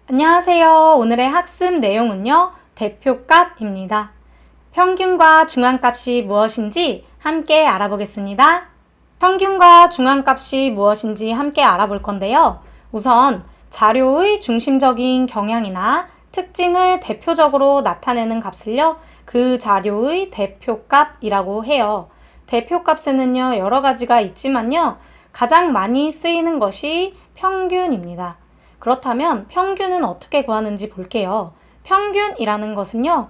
안녕하세요. 오늘의 학습 내용은요, 대표값입니다. 평균과 중앙값이 무엇인지 함께 알아보겠습니다. 평균과 중앙값이 무엇인지 함께 알아볼 건데요. 우선 자료의 중심적인 경향이나 특징을 대표적으로 나타내는 값을요, 그 자료의 대표값이라고 해요. 대표값에는요, 여러 가지가 있지만요, 가장 많이 쓰이는 것이 평균입니다. 그렇다면 평균은 어떻게 구하는지 볼게요. 평균이라는 것은요,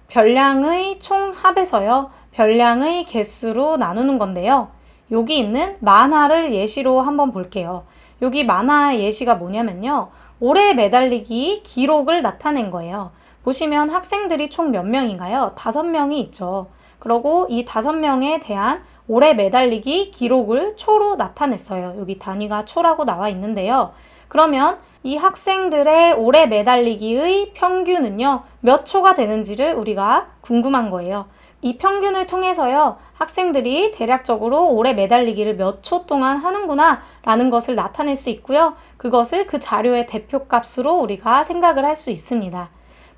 별량의 총합에서요, 별량의 개수로 나누는 건데요. 여기 있는 만화를 예시로 한번 볼게요. 여기 만화 예시가 뭐냐면요, 오래 매달리기 기록을 나타낸 거예요. 보시면 학생들이 총 몇 명인가요? 5명이 있죠. 그리고 이 5명에 대한 오래 매달리기 기록을 초로 나타냈어요. 여기 단위가 초라고 나와 있는데요. 그러면 이 학생들의 오래 매달리기의 평균은요, 몇 초가 되는지를 우리가 궁금한 거예요. 이 평균을 통해서요, 학생들이 대략적으로 오래 매달리기를 몇 초 동안 하는구나 라는 것을 나타낼 수 있고요. 그것을 그 자료의 대표값으로 우리가 생각을 할 수 있습니다.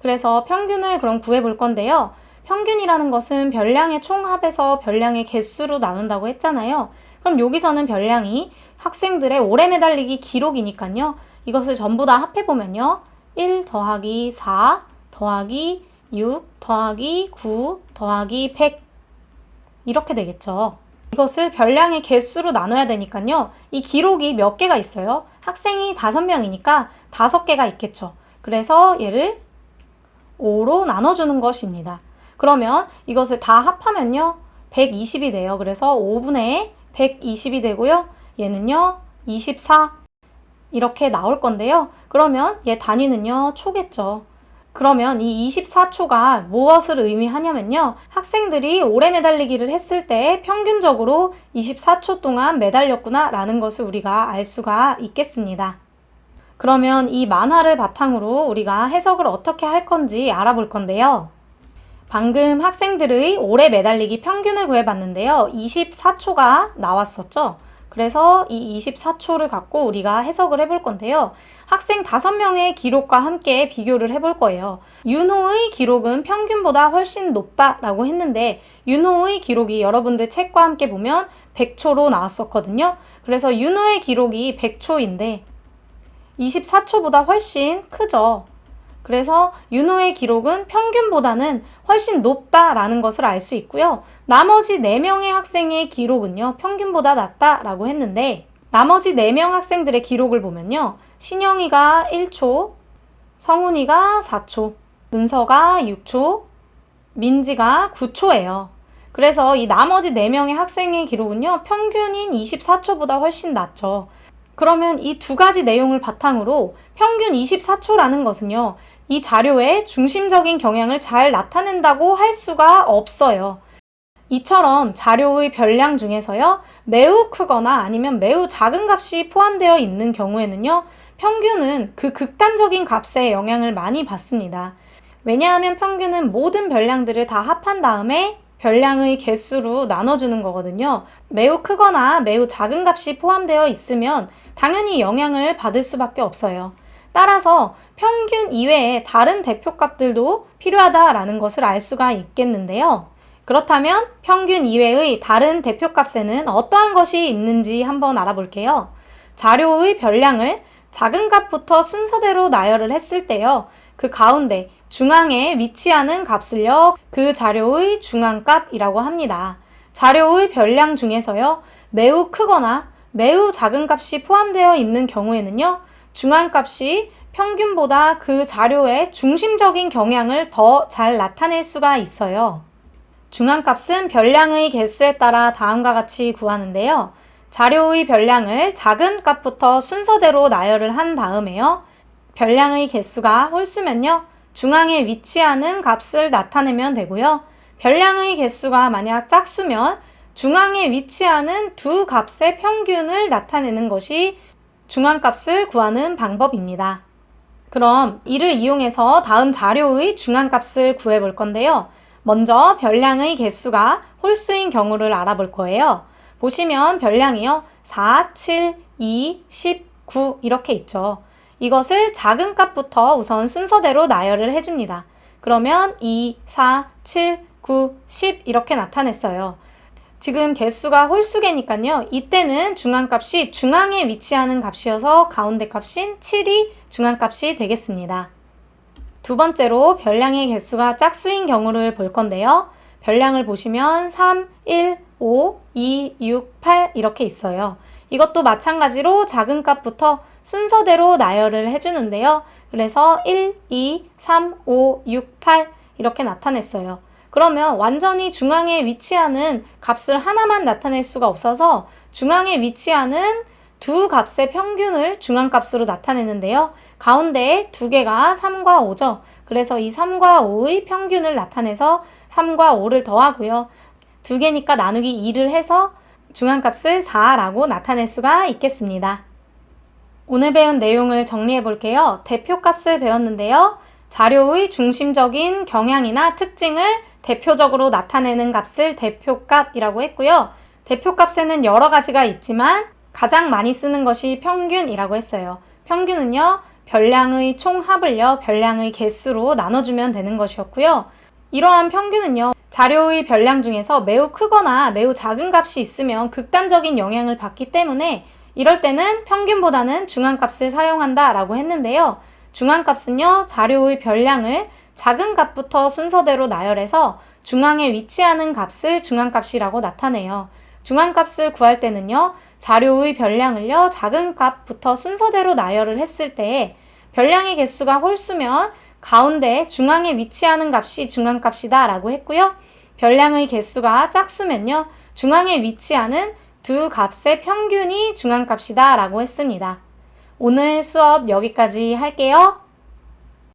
그래서 평균을 그럼 구해볼 건데요. 평균이라는 것은 별량의 총합에서 별량의 개수로 나눈다고 했잖아요. 그럼 여기서는 별량이 학생들의 오래 매달리기 기록이니까요. 이것을 전부 다 합해보면요. 1 더하기 4 더하기 6 더하기 9 더하기 100 이렇게 되겠죠. 이것을 별량의 개수로 나눠야 되니까요. 이 기록이 몇 개가 있어요? 학생이 5명이니까 5개가 있겠죠. 그래서 얘를 5로 나눠주는 것입니다. 그러면 이것을 다 합하면요. 120이 돼요. 그래서 5분의 120이 되고요. 얘는요. 24 이렇게 나올 건데요. 그러면 얘 단위는요. 초겠죠. 그러면 이 24초가 무엇을 의미하냐면요. 학생들이 오래 매달리기를 했을 때 평균적으로 24초 동안 매달렸구나 라는 것을 우리가 알 수가 있겠습니다. 그러면 이 만화를 바탕으로 우리가 해석을 어떻게 할 건지 알아볼 건데요. 방금 학생들의 오래 매달리기 평균을 구해봤는데요. 24초가 나왔었죠. 그래서 이 24초를 갖고 우리가 해석을 해볼 건데요. 학생 5명의 기록과 함께 비교를 해볼 거예요. 윤호의 기록은 평균보다 훨씬 높다라고 했는데 윤호의 기록이 여러분들 책과 함께 보면 100초로 나왔었거든요. 그래서 윤호의 기록이 100초인데 24초보다 훨씬 크죠. 그래서 윤호의 기록은 평균보다는 훨씬 높다라는 것을 알 수 있고요. 나머지 4명의 학생의 기록은요, 평균보다 낮다라고 했는데 나머지 4명 학생들의 기록을 보면요. 신영이가 1초, 성훈이가 4초, 은서가 6초, 민지가 9초예요. 그래서 이 나머지 4명의 학생의 기록은요, 평균인 24초보다 훨씬 낮죠. 그러면 이 두 가지 내용을 바탕으로 평균 24초라는 것은요, 이 자료의 중심적인 경향을 잘 나타낸다고 할 수가 없어요. 이처럼 자료의 별량 중에서요, 매우 크거나 아니면 매우 작은 값이 포함되어 있는 경우에는요, 평균은 그 극단적인 값에 영향을 많이 받습니다. 왜냐하면 평균은 모든 별량들을 다 합한 다음에 별량의 개수로 나눠주는 거거든요. 매우 크거나 매우 작은 값이 포함되어 있으면 당연히 영향을 받을 수밖에 없어요. 따라서 평균 이외에 다른 대표값들도 필요하다라는 것을 알 수가 있겠는데요. 그렇다면 평균 이외의 다른 대표값에는 어떠한 것이 있는지 한번 알아볼게요. 자료의 별량을 작은 값부터 순서대로 나열을 했을 때요. 그 가운데 중앙에 위치하는 값을요, 그 자료의 중앙값이라고 합니다. 자료의 별량 중에서요, 매우 크거나 매우 작은 값이 포함되어 있는 경우에는요, 중앙값이 평균보다 그 자료의 중심적인 경향을 더 잘 나타낼 수가 있어요. 중앙값은 별량의 개수에 따라 다음과 같이 구하는데요. 자료의 별량을 작은 값부터 순서대로 나열을 한 다음에요. 별량의 개수가 홀수면요. 중앙에 위치하는 값을 나타내면 되고요. 별량의 개수가 만약 짝수면 중앙에 위치하는 두 값의 평균을 나타내는 것이 중앙값을 구하는 방법입니다. 그럼 이를 이용해서 다음 자료의 중앙값을 구해볼 건데요. 먼저 별량의 개수가 홀수인 경우를 알아볼 거예요. 보시면 별량이요. 4, 7, 2, 10, 9 이렇게 있죠. 이것을 작은 값부터 우선 순서대로 나열을 해줍니다. 그러면 2, 4, 7, 9, 10 이렇게 나타냈어요. 지금 개수가 홀수개니까요. 이때는 중앙값이 중앙에 위치하는 값이어서 가운데 값인 7이 중앙값이 되겠습니다. 두 번째로 별량의 개수가 짝수인 경우를 볼 건데요. 별량을 보시면 3, 1, 5, 2, 6, 8 이렇게 있어요. 이것도 마찬가지로 작은 값부터 순서대로 나열을 해주는데요. 그래서 1, 2, 3, 5, 6, 8 이렇게 나타냈어요. 그러면 완전히 중앙에 위치하는 값을 하나만 나타낼 수가 없어서 중앙에 위치하는 두 값의 평균을 중앙값으로 나타내는데요. 가운데에 두 개가 3과 5죠. 그래서 이 3과 5의 평균을 나타내서 3과 5를 더하고요. 두 개니까 나누기 2를 해서 중앙값을 4라고 나타낼 수가 있겠습니다. 오늘 배운 내용을 정리해 볼게요. 대표값을 배웠는데요. 자료의 중심적인 경향이나 특징을 대표적으로 나타내는 값을 대표값이라고 했고요. 대표값에는 여러 가지가 있지만 가장 많이 쓰는 것이 평균이라고 했어요. 평균은요, 별량의 총합을요, 별량의 개수로 나눠주면 되는 것이었고요. 이러한 평균은요, 자료의 별량 중에서 매우 크거나 매우 작은 값이 있으면 극단적인 영향을 받기 때문에 이럴 때는 평균보다는 중앙값을 사용한다 라고 했는데요. 중앙값은요, 자료의 별량을 작은 값부터 순서대로 나열해서 중앙에 위치하는 값을 중앙값이라고 나타내요. 중앙값을 구할 때는요, 자료의 별량을요, 작은 값부터 순서대로 나열을 했을 때 별량의 개수가 홀수면 가운데 중앙에 위치하는 값이 중앙값이다 라고 했고요. 별량의 개수가 짝수면요, 중앙에 위치하는 두 값의 평균이 중앙값이다 라고 했습니다. 오늘 수업 여기까지 할게요.